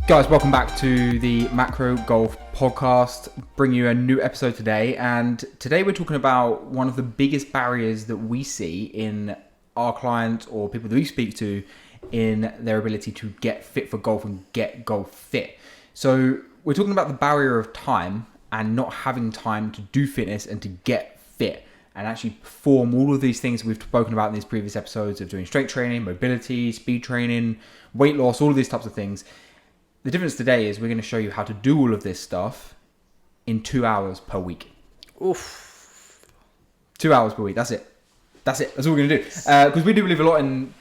Guys, welcome back to the Macro Golf Podcast. Bring you a new episode today, and today we're talking about one of the biggest barriers that we see in our clients or people that we speak to in their ability to get fit for golf and get golf fit. So we're talking about the barrier of time and not having time to do fitness and to get fit and actually perform all of these things we've spoken about in these previous episodes of doing strength training, mobility, speed training, weight loss, all of these types of things. The difference today is we're going to show you how to do all of this stuff in 2 hours per week. Oof. 2 hours per week. That's it. That's all we're going to do. Because we do believe a lot in,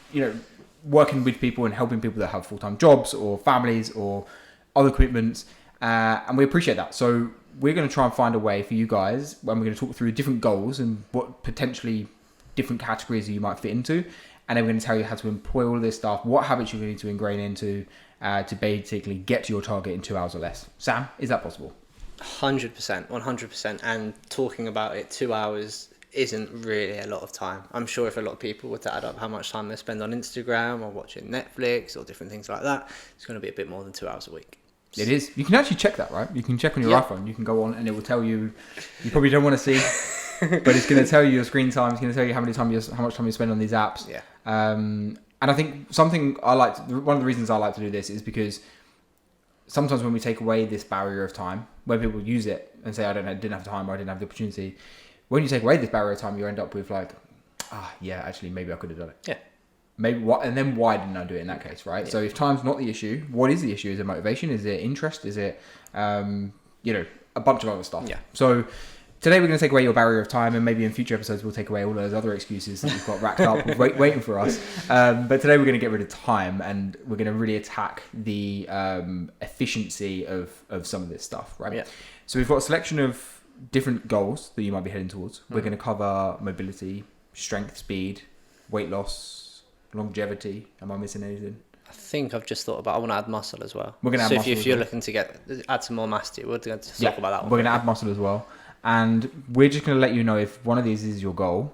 working with people and helping people that have full-time jobs or families or other commitments. And we appreciate that. So we're going to try and find a way for you guys when we're going to talk through different goals and what potentially different categories you might fit into. And then we're going to tell you how to employ all of this stuff, what habits you're going to ingrain into to basically get to your target in 2 hours or less. Sam, is that possible? 100%, 100%. And talking about it, 2 hours isn't really a lot of time. I'm sure if a lot of people were to add up how much time they spend on Instagram or watching Netflix or different things like that, it's going to be a bit more than 2 hours a week. It is. You can actually check that, right? You can check on your iPhone. You can go on and it will tell you, you probably don't want to see, but it's going to tell you your screen time. It's going to tell you how much time you spend on these apps. Yeah. And I think one of the reasons I like to do this is because sometimes when we take away this barrier of time, where people use it and say, I didn't have time or I didn't have the opportunity. When you take away this barrier of time, you end up with actually, maybe I could have done it. Yeah. Maybe and then why didn't I do it in that case, right? Yeah. So if time's not the issue, what is the issue? Is it motivation? Is it interest? Is it, a bunch of other stuff? Yeah. So today we're going to take away your barrier of time, and maybe in future episodes we'll take away all those other excuses that you've got racked up waiting for us. But today we're going to get rid of time, and we're going to really attack the efficiency of some of this stuff, right? Yeah. So we've got a selection of different goals that you might be heading towards. We're going to cover mobility, strength, speed, weight loss, longevity. Am I missing anything? I think I've just thought about, I want to add muscle as well. We're going to add muscle. So if you're looking to add some more mass to it, we're going to talk about that one. We're going to add muscle as well. And we're just going to let you know if one of these is your goal,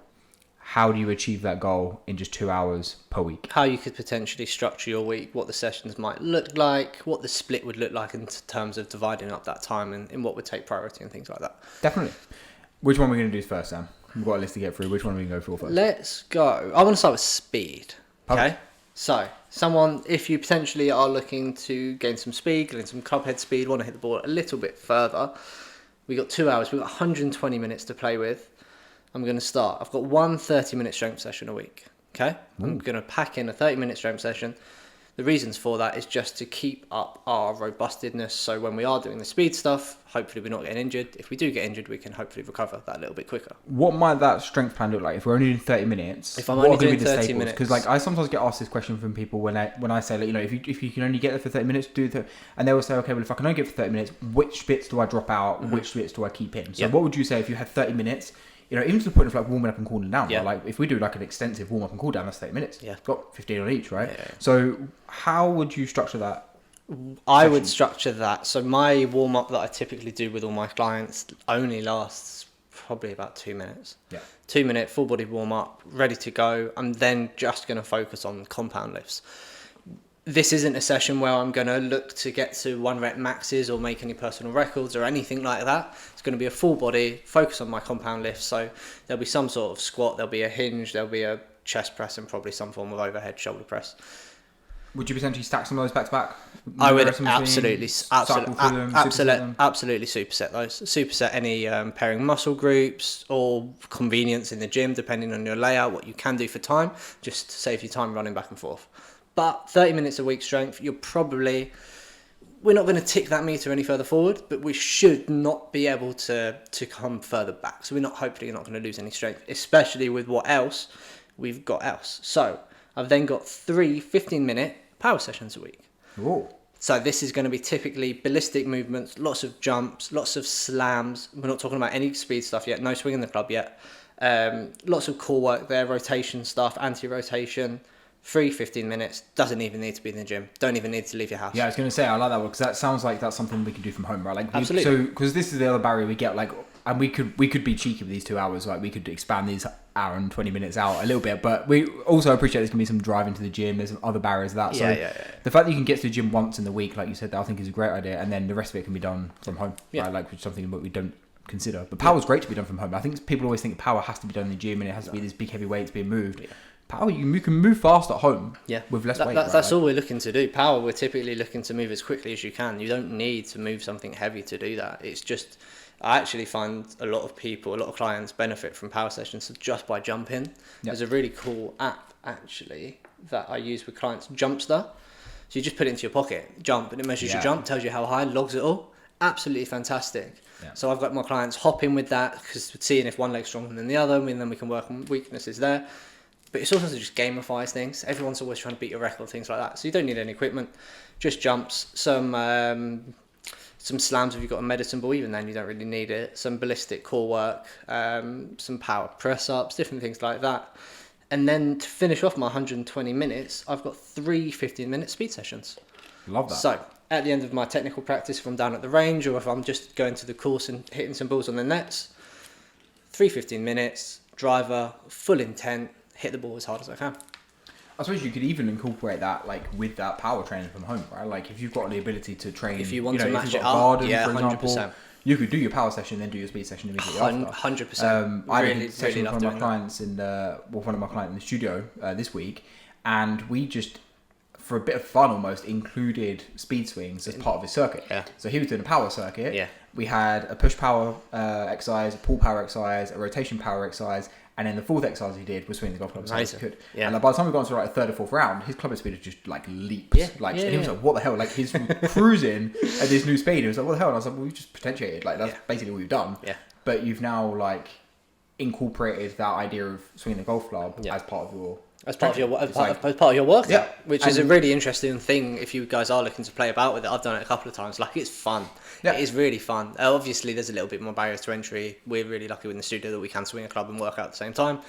how do you achieve that goal in just 2 hours per week? How you could potentially structure your week, what the sessions might look like, what the split would look like in terms of dividing up that time and what would take priority and things like that. Definitely. Which one are we going to do first, Sam? We've got a list to get through. Which one are we going to go for first? Let's go. I want to start with speed. Okay. Okay. So, if you potentially are looking to gain some speed, gain some clubhead speed, want to hit the ball a little bit further, we got 2 hours. We've got 120 minutes to play with. I'm going to start. I've got one 30-minute strength session a week. Okay. I'm going to pack in a 30-minute strength session. The reasons for that is just to keep up our robustness. So when we are doing the speed stuff, hopefully we're not getting injured. If we do get injured, we can hopefully recover that a little bit quicker. What might that strength plan look like if we're only doing 30 minutes? If I'm only doing 30 minutes. Because I sometimes get asked this question from people when I say, if you can only get there for 30 minutes, do it. And they will say, okay, well, if I can only get for 30 minutes, which bits do I drop out? Mm-hmm. Which bits do I keep in? So what would you say if you had 30 minutes? Even to the point of warming up and cooling down. Yeah. Like if we do an extensive warm up and cool down, that's 30 minutes. Yeah. It's got 15 on each, right? Yeah. So how would you structure that? I would structure that. So my warm up that I typically do with all my clients only lasts probably about 2 minutes. Yeah. 2 minute full body warm up, ready to go. I'm then just going to focus on compound lifts. This isn't a session where I'm going to look to get to 1 rep maxes or make any personal records or anything like that. It's going to be a full body, focus on my compound lifts. So there'll be some sort of squat, there'll be a hinge, there'll be a chest press and probably some form of overhead shoulder press. Would you potentially stack some of those back to back? I would absolutely superset those. Superset any pairing muscle groups or convenience in the gym, depending on your layout, what you can do for time, just to save you time running back and forth. But 30 minutes a week strength, we're not going to tick that meter any further forward, but we should not be able to come further back. So hopefully you're not going to lose any strength, especially with what else we've got else. So I've then got 3 15-minute power sessions a week. Ooh. So this is going to be typically ballistic movements, lots of jumps, lots of slams. We're not talking about any speed stuff yet, no swing in the club yet. Lots of core work there, rotation stuff, anti-rotation. 15 minutes, doesn't even need to be in the gym, don't even need to leave your house. Yeah, I was going to say, I like that one because that sounds like that's something we can do from home, right? Absolutely. So, because this is the other barrier we get, and we could be cheeky with these 2 hours. Like, we could expand these hour and 20 minutes out a little bit, but we also appreciate there's gonna be some driving to the gym. There's some other barriers to that. So the fact that you can get to the gym once in the week, like you said, I think is a great idea, and then the rest of it can be done from home. Right? Like, which is something that we don't consider. But power's great to be done from home. I think people always think power has to be done in the gym and it has to be these big heavy weights being moved. Power, you can move fast at home with less weight. That's all we're looking to do. Power, we're typically looking to move as quickly as you can. You don't need to move something heavy to do that. It's just, I actually find a lot of clients benefit from power sessions just by jumping. There's a really cool app actually that I use with clients, Jumpster. So you just put it into your pocket, jump, and it measures your jump, tells you how high, logs it all. Absolutely fantastic. So I've got my clients hop in with that, because we're seeing if one leg's stronger than the other, and then we can work on weaknesses there. But it's also just gamifies things. Everyone's always trying to beat your record, things like that. So you don't need any equipment, just jumps, some slams if you've got a medicine ball. Even then, you don't really need it. Some ballistic core work, some power press ups, different things like that. And then to finish off my 120 minutes, I've got 3 15-minute speed sessions. Love that. So at the end of my technical practice, if I'm down at the range or if I'm just going to the course and hitting some balls on the nets, 3 15 minutes, driver, full intent, hit the ball as hard as I can. I suppose you could even incorporate that, like, with that power training from home, right? Like, if you've got the ability to train, if you want to match it up, for example, 100%. You could do your power session, then do your speed session immediately after. 100%. I did a session with one of my clients in the studio this week, and we just, for a bit of fun almost, included speed swings as part of his circuit. So he was doing a power circuit. We had a push power exercise, a pull power exercise, a rotation power exercise, and then the fourth exercise he did was swing the golf club as hard as he could. And by the time we got into like the third or fourth round, his club speed had just like leaped. And he was like, "What the hell?" Like, he's cruising at this new speed. He was like, "What the hell?" And I was like, "Well, we've just potentiated. Like, that's basically what we've done." But you've now like incorporated that idea of swinging the golf club as part of your workout, which is a really interesting thing. If you guys are looking to play about with it, I've done it a couple of times. Like, it's fun. It is really fun. Obviously, there's a little bit more barriers to entry. We're really lucky in the studio that we can swing a club and work out at the same time.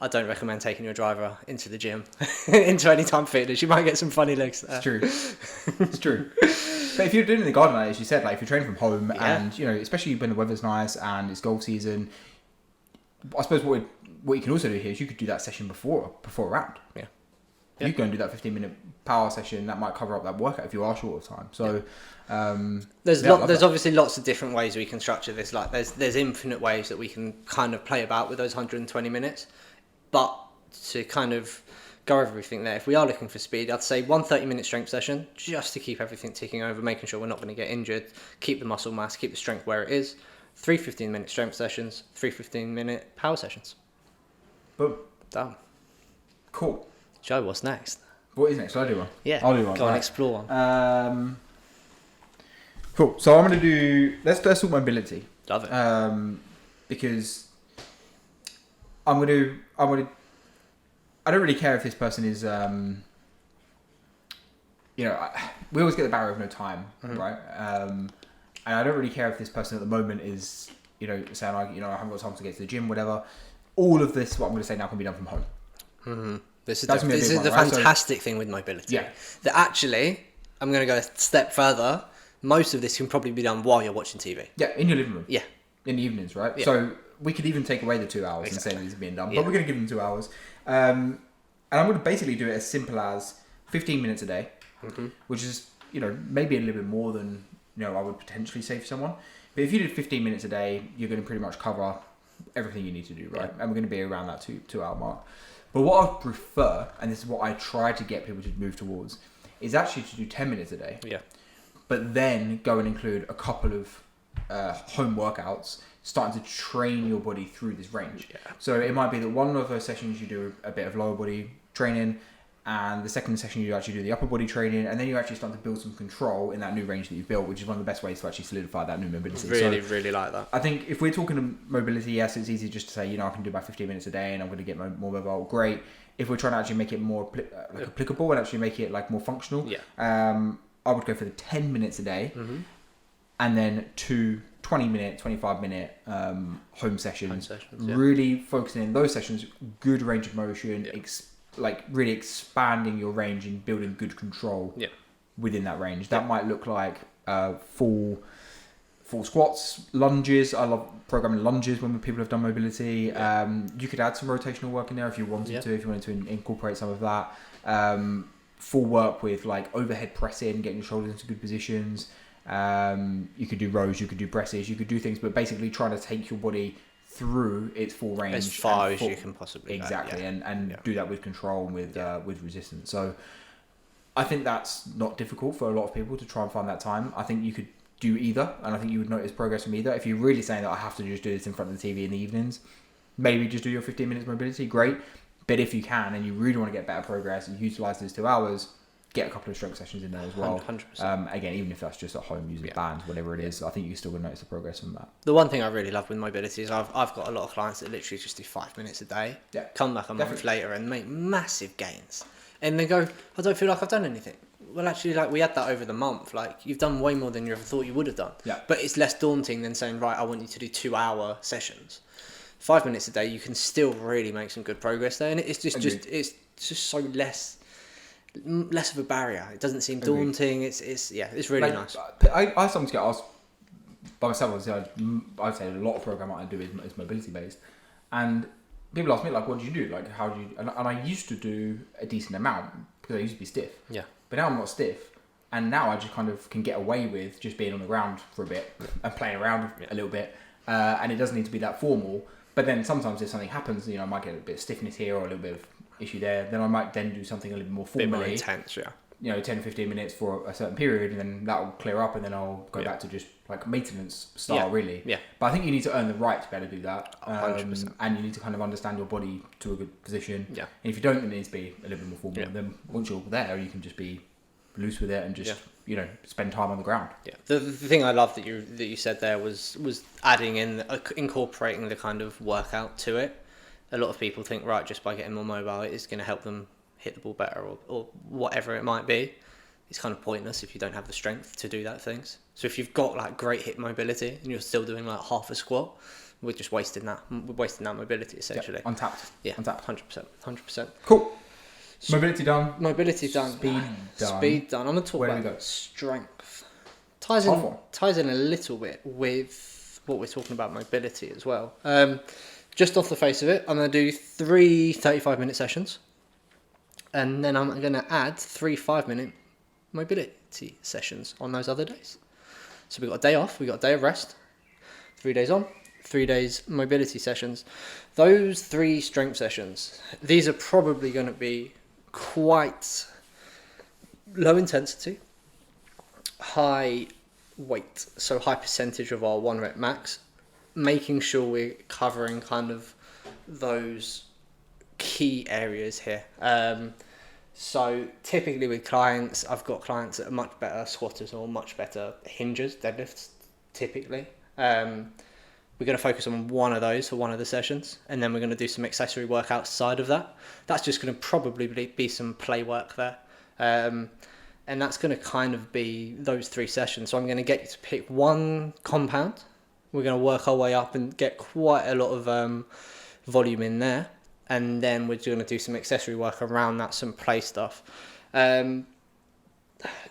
I don't recommend taking your driver into the gym, into Anytime Fitness. You might get some funny legs there. It's true. But if you're doing it in the garden, as you said, like if you're training from home and, you know, especially when the weather's nice and it's golf season, I suppose what you can also do here is you could do that session before a round. You go and do that 15-minute power session. That might cover up that workout if you are short of time. So there's obviously lots of different ways we can structure this. Like there's infinite ways that we can kind of play about with those 120 minutes. But to kind of go over everything there, if we are looking for speed, I'd say 1 30-minute strength session just to keep everything ticking over, making sure we're not going to get injured, keep the muscle mass, keep the strength where it is. 3 15-minute strength sessions, 3 15-minute power sessions. Boom. Done. Cool. Joe, what's next? What is next? Shall I do one? Yeah. I'll do one. Go on, explore one. Cool. So I'm going to do... Let's talk mobility. Love it. Because I don't really care if this person is... we always get the barrier of no time, right? And I don't really care if this person at the moment is, saying like, I haven't got time to get to the gym, whatever. All of this, what I'm going to say now, can be done from home. Mm-hmm. This is the fantastic thing with mobility. Yeah. That actually, I'm going to go a step further. Most of this can probably be done while you're watching TV. Yeah, in your living room. Yeah. In the evenings, right? Yeah. So we could even take away the 2 hours and say that it's being done, but we're going to give them 2 hours. And I'm going to basically do it as simple as 15 minutes a day, which is, maybe a little bit more than, I would potentially say for someone. But if you did 15 minutes a day, you're going to pretty much cover everything you need to do, right? Yeah. And we're going to be around that 2 hour mark. But what I prefer, and this is what I try to get people to move towards, is actually to do 10 minutes a day. Yeah. But then go and include a couple of home workouts, starting to train your body through this range. Yeah. So it might be that one of those sessions you do a bit of lower body training, and the second session you actually do the upper body training, and then you actually start to build some control in that new range that you've built, which is one of the best ways to actually solidify that new mobility. Really like that. I think if we're talking mobility, yes, it's easy just to say, I can do about 15 minutes a day and I'm going to get more mobile. Great. If we're trying to actually make it more applicable and actually make it like more functional, I would go for the 10 minutes a day, and then 2 20-minute, 25-minute home sessions. Really focusing in those sessions, good range of motion, really expanding your range and building good control within that range. That might look like full full squats, lunges. I love programming lunges when people have done mobility. You could add some rotational work in there if you wanted to, if you wanted to incorporate some of that. Full work with like overhead pressing, getting your shoulders into good positions. You could do rows, you could do presses, you could do things, but basically trying to take your body through its full range as far as you can possibly exactly, and do that with control and with resistance. So I think that's not difficult for a lot of people to try and find that time. I think you could do either, and I think you would notice progress from either. If you're really saying that I have to just do this in front of the TV in the evenings, maybe just do your 15 minutes mobility, great. But if you can and you really want to get better progress and utilize those 2 hours, get a couple of strength sessions in there as well. 100%. Again, even if that's just at home using bands, whatever it is, I think you still will notice the progress from that. The one thing I really love with mobility is I've got a lot of clients that literally just do 5 minutes a day, come back a month later and make massive gains. And they go, I don't feel like I've done anything. Well, actually, like we had that over the month. Like you've done way more than you ever thought you would have done. Yeah. But it's less daunting than saying, right, I want you to do 2 hour sessions. 5 minutes a day, you can still really make some good progress there, and it's just so less of a barrier. It doesn't seem daunting. It's really nice. I sometimes get asked by myself. I'd say a lot of programming I do is mobility based, and people ask me like, "What do you do? Like, how do you?" And I used to do a decent amount because I used to be stiff. Yeah. But now I'm not stiff, and now I just kind of can get away with just being on the ground for a bit and playing around a little bit, and it doesn't need to be that formal. But then sometimes if something happens, I might get a bit of stiffness here or a little bit of issue there. Then I might then do something a little bit more formally. A bit more intense, 10 to 15 minutes for a certain period, and then that will clear up, and then I'll go back to just like maintenance style, really. Yeah. But I think you need to earn the right to be able to do that. 100%. And you need to kind of understand your body to a good position. Yeah. And if you don't, then it needs to be a little bit more formal. Yeah. Then once you're there, you can just be loose with it and just spend time on the ground. Yeah. The thing I love that you said there was adding in incorporating the kind of workout to it. A lot of people think, right, just by getting more mobile, it's going to help them hit the ball better or whatever it might be. It's kind of pointless if you don't have the strength to do that things. So if you've got like great hip mobility and you're still doing like half a squat, we're just wasting that mobility essentially. Yeah, untapped. Yeah, untapped. 100%. Cool. Mobility done. Speed done. I'm going to talk about strength. Ties in a little bit with what we're talking about mobility as well. Just off the face of it, I'm going to do 3 35-minute sessions. And then I'm going to add 3 5-minute mobility sessions on those other days. So we've got a day off, we've got a day of rest, 3 days on, 3 days mobility sessions. Those 3 strength sessions, these are probably going to be quite low intensity, high weight, so high percentage of our 1 rep max, making sure we're covering kind of those key areas here. So typically with clients, I've got clients that are much better squatters or much better hingers, deadlifts typically. We're going to focus on one of those for one of the sessions, and then we're going to do some accessory work outside of that. That's just going to probably be some play work there. And that's going to kind of be those 3 sessions. So I'm going to get you to pick one compound. We're going to work our way up and get quite a lot of volume in there. And then we're going to do some accessory work around that, some play stuff.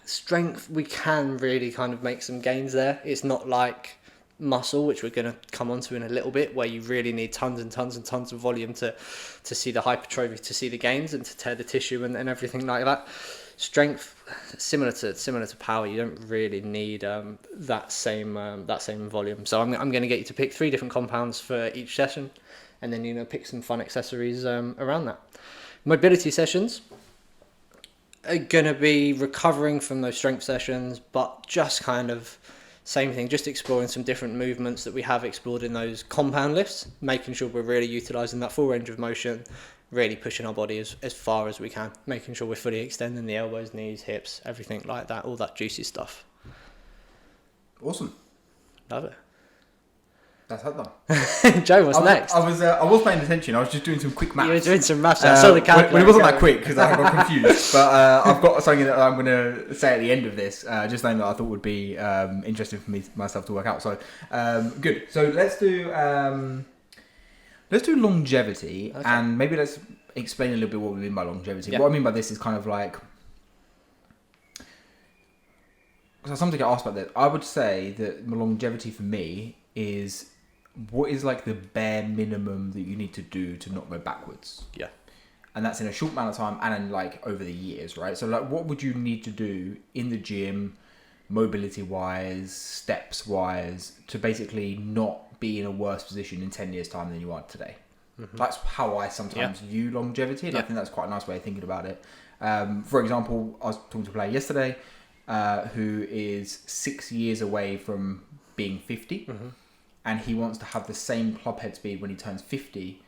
Strength, we can really kind of make some gains there. It's not like muscle, which we're going to come onto in a little bit, where you really need tons and tons and tons of volume to see the hypertrophy, to see the gains and to tear the tissue and everything like that. Strength, similar to power, you don't really need that same volume. So I'm going to get you to pick 3 different compounds for each session, and then pick some fun accessories around that. Mobility sessions are going to be recovering from those strength sessions, but just kind of same thing, just exploring some different movements that we have explored in those compound lifts, making sure we're really utilising that full range of motion, really pushing our body as far as we can, making sure we're fully extending the elbows, knees, hips, everything like that, all that juicy stuff. Awesome. Love it. That's that done. Joe, what's next? I was paying attention. I was just doing some quick maths. You were doing some maths. I saw the calculator. Well, it wasn't that quick because I got confused. But I've got something that I'm going to say at the end of this. Just something that I thought would be interesting for myself to work out. So good. So let's do longevity, and maybe let's explain a little bit what we mean by longevity. Yeah. What I mean by this is kind of like So something to get asked about that. I would say that longevity for me is what is like the bare minimum that you need to do to not go backwards. Yeah. And that's in a short amount of time and in like over the years, right? So like what would you need to do in the gym, mobility wise, steps wise, to basically not be in a worse position in 10 years time than you are today? Mm-hmm. That's how I sometimes view longevity, and I think that's quite a nice way of thinking about it. For example, I was talking to a player yesterday who is 6 years away from being 50, and he wants to have the same club head speed when he turns 50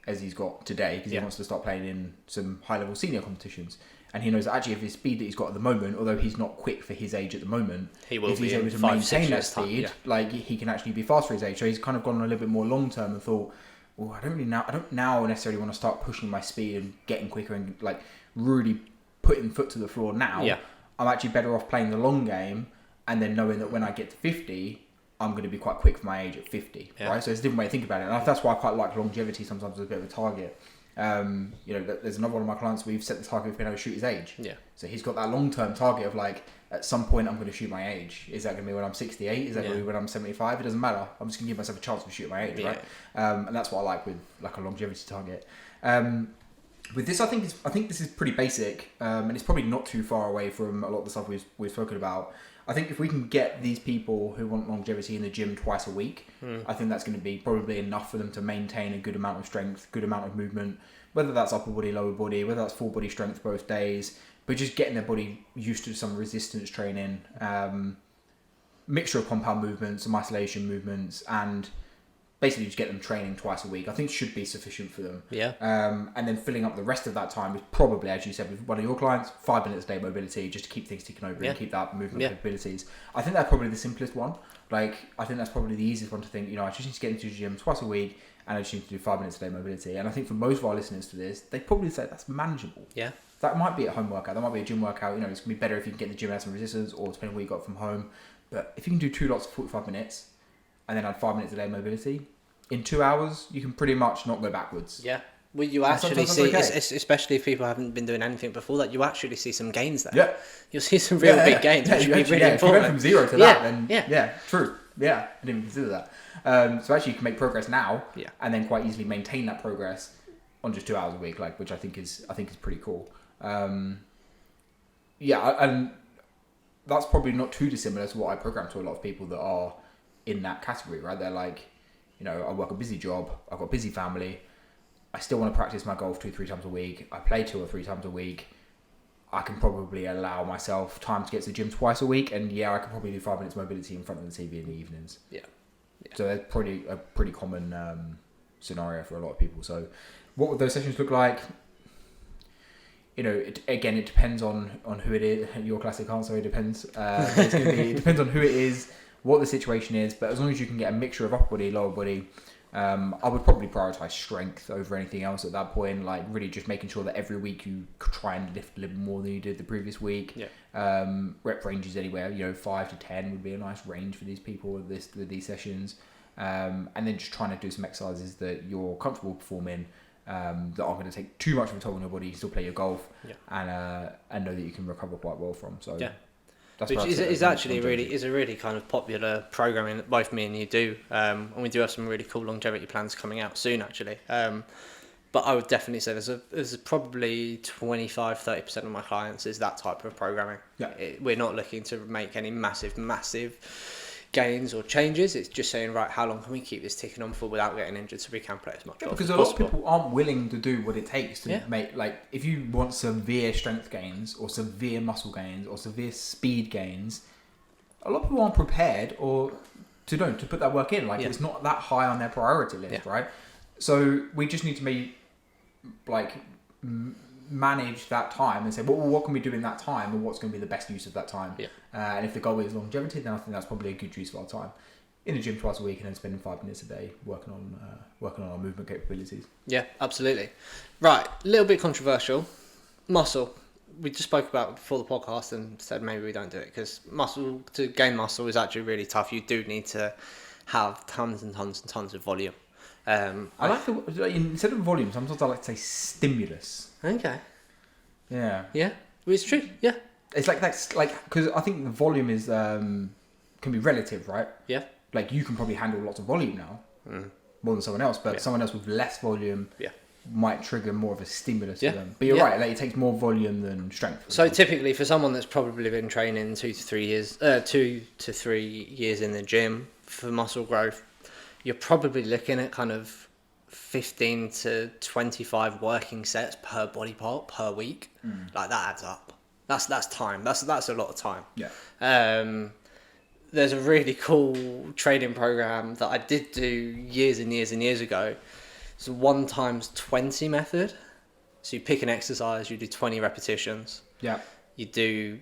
as he's got today, because he wants to start playing in some high-level senior competitions. And he knows that actually if his speed that he's got at the moment, although he's not quick for his age at the moment, if he's able to maintain that speed, like he can actually be fast for his age. So he's kind of gone a little bit more long-term and thought, well, I don't now necessarily want to start pushing my speed and getting quicker and like really putting foot to the floor now. Yeah. I'm actually better off playing the long game and then knowing that when I get to 50, I'm going to be quite quick for my age at 50, right? So it's a different way to think about it. And that's why I quite like longevity sometimes as a bit of a target. There's another one of my clients, we've set the target of being able to shoot his age. Yeah. So he's got that long-term target of like, at some point I'm going to shoot my age. Is that going to be when I'm 68? Is that going to be when I'm 75? It doesn't matter. I'm just going to give myself a chance of shooting my age, right? And that's what I like with like a longevity target. With this, I think this is pretty basic, and it's probably not too far away from a lot of the stuff we've spoken about. I think if we can get these people who want longevity in the gym twice a week, I think that's going to be probably enough for them to maintain a good amount of strength, good amount of movement, whether that's upper body, lower body, whether that's full body strength both days, but just getting their body used to some resistance training, mixture of compound movements, some isolation movements, and basically just get them training twice a week, I think should be sufficient for them. Yeah. And then filling up the rest of that time is probably, as you said, with one of your clients, 5 minutes a day mobility, just to keep things ticking over and keep that movement capabilities. I think that's probably the simplest one. Like, I think that's probably the easiest one to think, I just need to get into the gym twice a week and I just need to do 5 minutes a day mobility. And I think for most of our listeners to this, they probably say that's manageable. Yeah. That might be a home workout, that might be a gym workout, it's going to be better if you can get in the gym and have some resistance, or depending on what you got from home. But if you can do 2 lots of 45 minutes and then add 5 minutes a day mobility, in 2 hours, you can pretty much not go backwards. Yeah. Well, you actually see, especially if people haven't been doing anything before that, you actually see some gains there. Yeah. You'll see some real big gains, which would be really important. If you went from 0 to that, then true. Yeah, I didn't even consider that. So actually you can make progress now and then quite easily maintain that progress on just 2 hours a week, which I think is pretty cool. And that's probably not too dissimilar to what I program to a lot of people that are in that category, right? They're like, I work a busy job, I've got a busy family, I still want to practice my golf 2-3 times a week, I play 2 or 3 times a week, I can probably allow myself time to get to the gym twice a week, and I could probably do 5 minutes mobility in front of the TV in the evenings. Yeah. So that's probably a pretty common scenario for a lot of people. So what would those sessions look like? It depends on who it is. Your classic answer, it depends. It depends on who it is, what the situation is, but as long as you can get a mixture of upper body, lower body, I would probably prioritize strength over anything else at that point. Like really just making sure that every week you try and lift a little more than you did the previous week. Yeah. Rep ranges anywhere, 5 to 10 would be a nice range for these people with these sessions. And then just trying to do some exercises that you're comfortable performing, that aren't going to take too much of a toll on your body. You still play your golf, and know that you can recover quite well from. So. Yeah. Which is actually a really kind of popular programming that both me and you do, and we do have some really cool longevity plans coming out soon actually. But I would definitely say there's probably 25-30% of my clients is that type of programming. Yeah. We're not looking to make any massive gains or changes. It's just saying, right, how long can we keep this ticking on for without getting injured so we can play as much golf as possible. Because a lot of people aren't willing to do what it takes to make, if you want severe strength gains or severe muscle gains or severe speed gains, a lot of people aren't prepared or to put that work in. It's not that high on their priority list, right? So we just need to manage that time and say, well, what can we do in that time and what's going to be the best use of that time? Yeah. And if the goal is longevity, then I think that's probably a good use of our time in the gym twice a week and then spending 5 minutes a day working on our movement capabilities. Yeah, absolutely. Right, a little bit controversial. Muscle. We just spoke about before the podcast and said maybe we don't do it because to gain muscle is actually really tough. You do need to have tons and tons and tons of volume. I like instead of volume, sometimes I like to say stimulus. Okay. Yeah. Yeah. Well, it's true. Yeah. It's like that's like because I think the volume is can be relative, right? Yeah. Like you can probably handle lots of volume now, more than someone else, but someone else with less volume might trigger more of a stimulus to them. But you're right, like it takes more volume than strength. So typically for someone that's probably been training 2 to 3 years in the gym for muscle growth, you're probably looking at kind of 15 to 25 working sets per body part per week. Like that adds up. That's time. That's a lot of time. Yeah. There's a really cool training program that I did do years and years and years ago. It's a 1 times 20 method. So you pick an exercise, you do 20 repetitions. Yeah. You do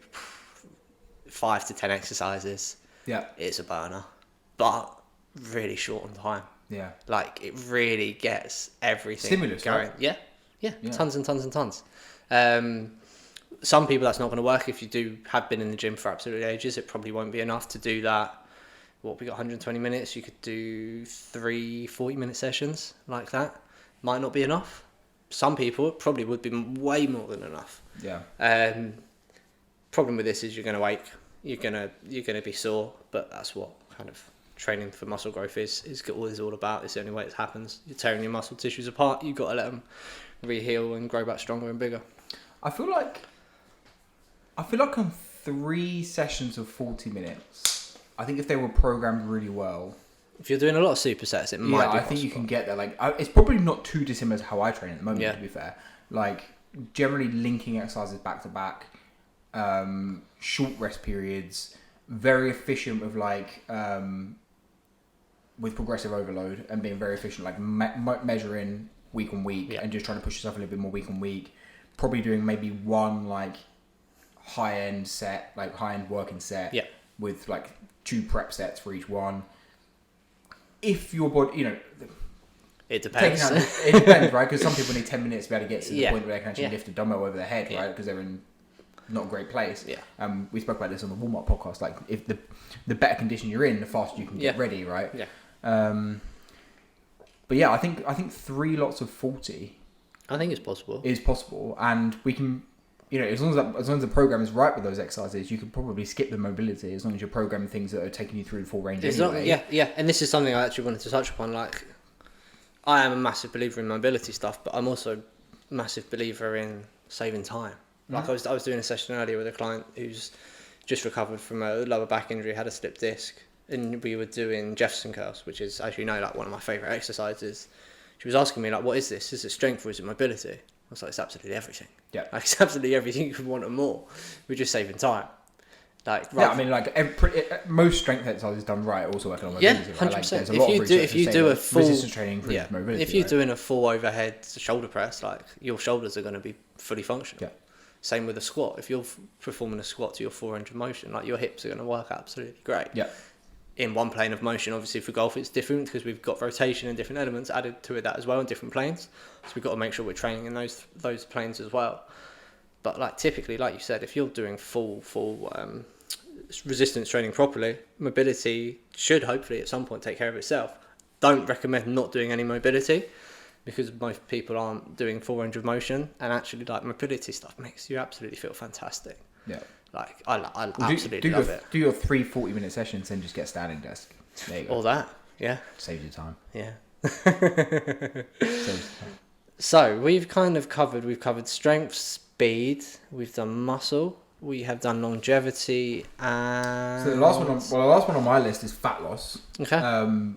5 to 10 exercises. Yeah. It's a burner, but really short on time. Yeah. Like it really gets everything Stimulus, going. right? Yeah. Tons and tons and tons. Some people that's not going to work. If you have been in the gym for absolute ages, it probably won't be enough to do that. We got 120 minutes. You could do 3 40-minute sessions like that. Might not be enough. Some people it probably would be way more than enough. Yeah. Problem with this is you're going to ache. You're gonna be sore. But that's what kind of training for muscle growth is all about. It's the only way it happens. You're tearing your muscle tissues apart. You've got to let them re-heal and grow back stronger and bigger. I feel like on 3 sessions of 40 minutes, I think if they were programmed really well, if you're doing a lot of supersets, it might be I think you can get there. Like it's probably not too dissimilar to how I train at the moment, to be fair. Like generally linking exercises back to back, short rest periods, very efficient with like with progressive overload and being very efficient, like measuring week on week and just trying to push yourself a little bit more week on week. Probably doing maybe one like high-end set, like high-end working set with like 2 prep sets for each one. If your body, it depends. It depends, right? Because some people need 10 minutes to be able to get to the point where they can actually lift a dumbbell over their head, right? Because they're in not a great place. We spoke about this on the warm-up podcast. Like if the better condition you're in, the faster you can get ready, right? But yeah, I think 3 lots of 40. I think it's possible. Is possible, and we can, as long as the program is right with those exercises, you could probably skip the mobility as long as you're programming things that are taking you through the full range anyway. And this is something I actually wanted to touch upon. Like, I am a massive believer in mobility stuff, but I'm also a massive believer in saving time. Like I was doing a session earlier with a client who's just recovered from a lower back injury, had a slipped disc, and we were doing Jefferson curls, which is, as you know, like one of my favourite exercises. She was asking me, like, what is this? Is it strength or is it mobility? I was like, it's absolutely everything. Yeah. Like, it's absolutely everything you could want and more. We're just saving time. Like, I mean, like, most strength exercises done right also work on mobility. Yeah, 100%. Like, there's a lot of if you do a full resistance training for mobility. If you're doing a full overhead shoulder press, like, your shoulders are going to be fully functional. Yeah. Same with a squat. If you're performing a squat to your 400 motion, like, your hips are going to work absolutely great. Yeah. In one plane of motion, obviously for golf it's different because we've got rotation and different elements added to it that as well in different planes, so we've got to make sure we're training in those planes as well. But like typically, like you said, if you're doing full resistance training properly, mobility should hopefully at some point take care of itself. Don't recommend not doing any mobility because most people aren't doing full range of motion, and actually like mobility stuff makes you absolutely feel fantastic. Yeah. Like, I absolutely love it. Do your 3 40-minute sessions and just get a standing desk. There you go. All that, yeah. Saves you time. Yeah. Saves you time. So, we've covered strength, speed, we've done muscle, we have done longevity, and... So the last one on my list is fat loss. Okay.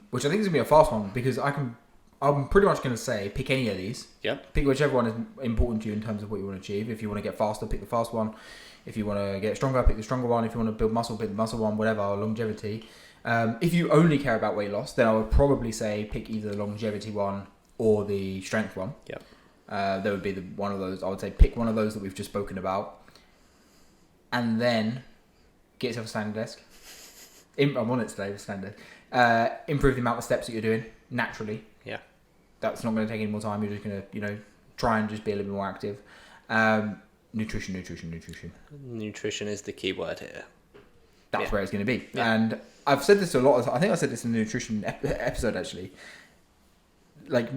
Which I think is going to be a fast one because I'm pretty much going to say pick any of these. Yep. Pick whichever one is important to you in terms of what you want to achieve. If you want to get faster, pick the fast one. If you want to get stronger, pick the stronger one. If you want to build muscle, pick the muscle one, whatever, longevity. If you only care about weight loss, then I would probably say pick either the longevity one or the strength one. Yep. There would be one of those. I would say pick one of those that we've just spoken about. And then get yourself a standing desk. I'm on it today with standing desk. Improve the amount of steps that you're doing naturally. Yeah. That's not going to take any more time. You're just going to, try and just be a little bit more active. Nutrition. Nutrition is the key word here. That's where it's going to be. Yeah. And I've said this a lot. I think I said this in the nutrition episode, actually. like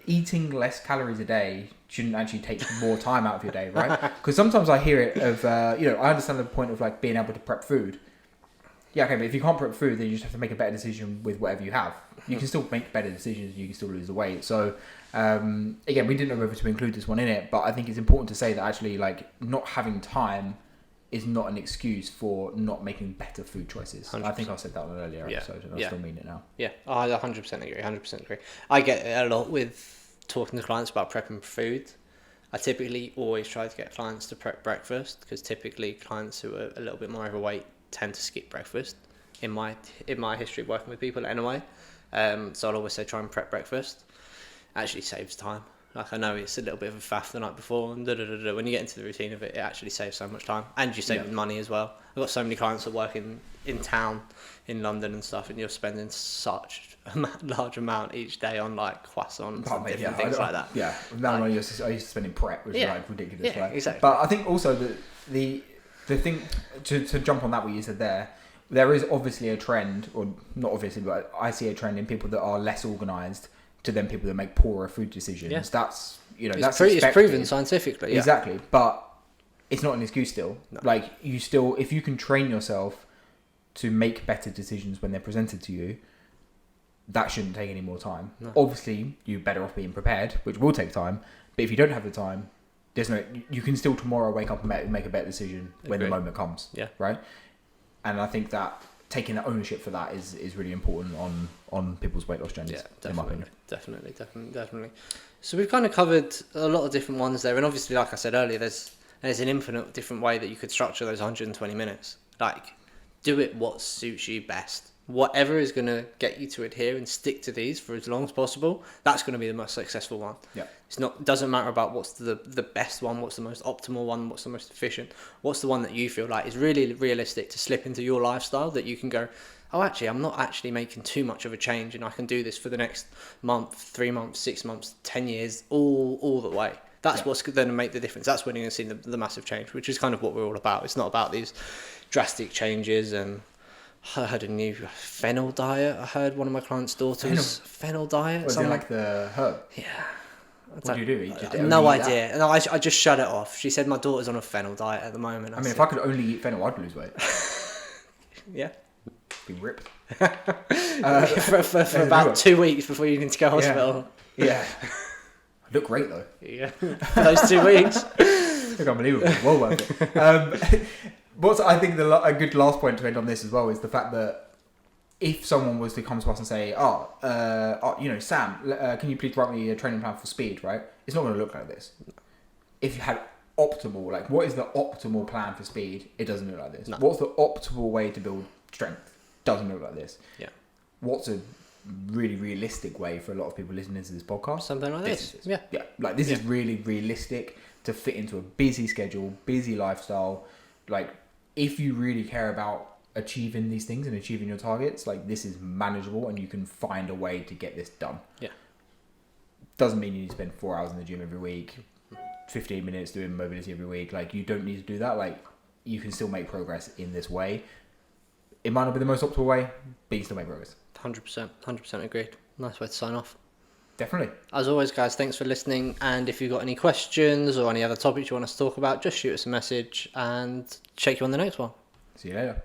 eating less calories a day shouldn't actually take more time out of your day, right? Because sometimes I hear it of, I understand the point of like being able to prep food. Yeah, okay, but if you can't prep food, then you just have to make a better decision with whatever you have. You can still make better decisions, you can still lose the weight. So, again, we didn't know whether to include this one in it, but I think it's important to say that actually, like, not having time is not an excuse for not making better food choices. 100%. I think I said that on an earlier episode, and I still mean it now. Yeah, I 100% agree, 100% agree. I get it a lot with talking to clients about prepping food. I typically always try to get clients to prep breakfast, because typically clients who are a little bit more overweight tend to skip breakfast, in my history of working with people anyway. So I'll always say try and prep breakfast. Actually saves time. Like, I know it's a little bit of a faff the night before, and when you get into the routine of it, it actually saves so much time, and you save money as well. I've got so many clients that work in town, in London and stuff, and you're spending such a large amount each day on like croissants and different things like that. Yeah, now I used to spend in prep, which is like ridiculous. Yeah, exactly. But I think also that the thing to jump on that what you said there is obviously a trend, or not obviously, but I see a trend in people that are less organised to then people that make poorer food decisions. Yeah. That's it's proven scientifically. Yeah. Exactly, but it's not an excuse still. No. Like, you still, if you can train yourself to make better decisions when they're presented to you, that shouldn't take any more time. No. Obviously, you're better off being prepared, which will take time. But if you don't have the time, you can still tomorrow wake up and make a better decision when the moment comes. Yeah. Right. And I think that taking the ownership for that is really important on people's weight loss journeys. Yeah, definitely, in my opinion. Definitely. So we've kind of covered a lot of different ones there, and obviously, like I said earlier, there's an infinite different way that you could structure those 120 minutes. Like, do it what suits you best. Whatever is going to get you to adhere and stick to these for as long as possible, that's going to be the most successful one. Yeah. Doesn't matter about what's the best one, what's the most optimal one, what's the most efficient, what's the one that you feel like is really realistic to slip into your lifestyle, that you can go, oh, actually, I'm not actually making too much of a change, and I can do this for the next month, 3 months, 6 months, 10 years, all the way. That's what's going to make the difference. That's when you're going to see the massive change, which is kind of what we're all about. It's not about these drastic changes. And I heard a new fennel diet. I heard one of my clients' daughters fennel diet. Was it like the herb? Yeah. What do you do? No idea. No, I just shut it off. She said my daughter's on a fennel diet at the moment. I mean, if I could only eat fennel, I'd lose weight. Yeah. Be ripped. For about 2 weeks before you need to go to hospital. Yeah. Look great though. Yeah. For those 2 weeks. Look unbelievable. Well worth it. What's I think a good last point to end on this as well is the fact that if someone was to come to us and say, Sam, can you please write me a training plan for speed, right? It's not going to look like this. If you had optimal, like, what is the optimal plan for speed? It doesn't look like this. No. What's the optimal way to build strength? Doesn't look like this. Yeah. What's a really realistic way for a lot of people listening to this podcast? Something like this. Yeah. Yeah. Like, this is really realistic to fit into a busy schedule, busy lifestyle. Like, if you really care about achieving these things and achieving your targets, like, this is manageable and you can find a way to get this done. Yeah. Doesn't mean you need to spend 4 hours in the gym every week, 15 minutes doing mobility every week. Like, you don't need to do that. Like, you can still make progress in this way. It might not be the most optimal way, but you can still make progress. 100% agreed. Nice way to sign off. Definitely. As always, guys, thanks for listening. And if you've got any questions or any other topics you want us to talk about, just shoot us a message and check you on the next one. See you later.